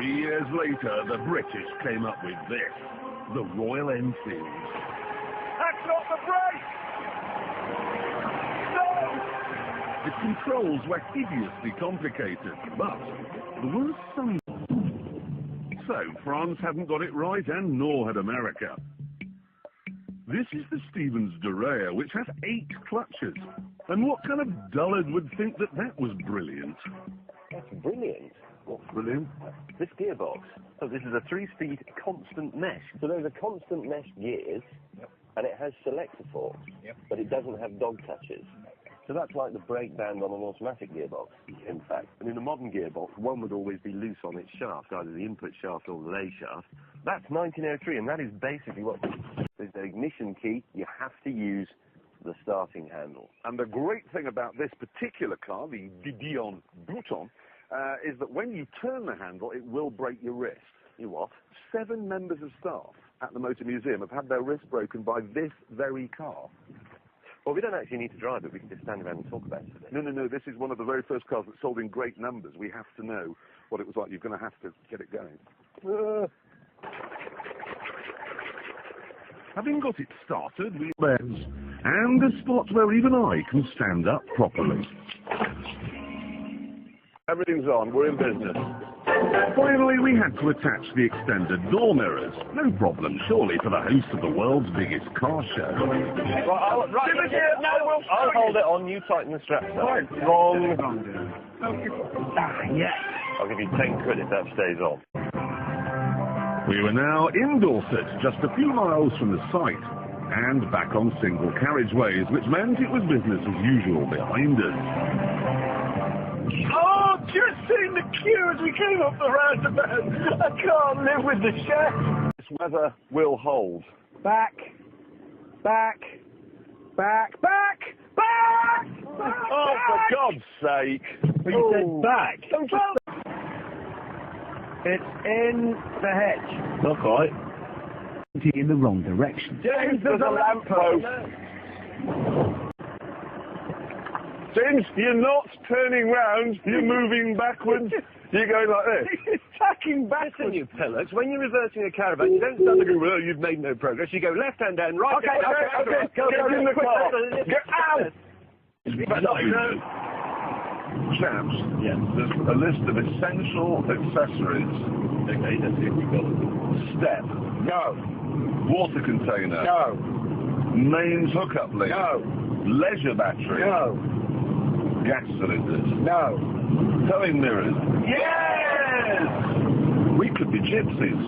3 years later, the British came up with this, the Royal Enfield. That's not the brake! No! The controls were hideously complicated, but there were some. So France hadn't got it right, and nor had America. This is the Stevens Duryea, which has 8 clutches. And what kind of dullard would think that that was brilliant? That's brilliant. What's brilliant? This gearbox. So this is a 3-speed constant mesh. So those are constant mesh gears, and it has selector forks, but it doesn't have dog touches. So that's like the brake band on an automatic gearbox, in fact. And in a modern gearbox, one would always be loose on its shaft, either the input shaft or the lay shaft. That's 1903, and that is basically what... There's the ignition key. You have to use the starting handle. And the great thing about this particular car, the Didion Bouton, is that when you turn the handle, it will break your wrist. You what? 7 members of staff at the Motor Museum have had their wrist broken by this very car. Well, we don't actually need to drive it. We can just stand around and talk about it today. No. This is one of the very first cars that sold in great numbers. We have to know what it was like. You're going to have to get it going. Having got it started, we beds, and a spot where even I can stand up properly. Everything's on. We're in business. Finally, we had to attach the extended door mirrors. No problem, surely, for the host of the world's biggest car show. I'll hold it on. You tighten the straps up. Wrong. Yes. I'll give you 10 quid if that stays on. We were now in Dorset, just a few miles from the site, and back on single carriageways, which meant it was business as usual behind us. Oh, just seeing the queue as we came up the roundabout. I can't live with the chef. This weather will hold. Back. Oh, for God's sake. But you said back. It's in the hedge. Not quite. In the wrong direction. James, there's a lamppost. James, you're not turning round. You're moving backwards. You're going like this. He's tacking backwards. Listen, you pillocks, when you're reversing a caravan, you don't stand there and go, well, you've made no progress. You go left hand down, right Okay. Go Get in the car. Get out. Chaps, there's a list of essential accessories. Okay, let's see if we got it. Step. No. Water container. No. Mains hookup link. No. Leisure battery. No. Gas cylinders. No. Towing mirrors. Yes! We could be gypsies.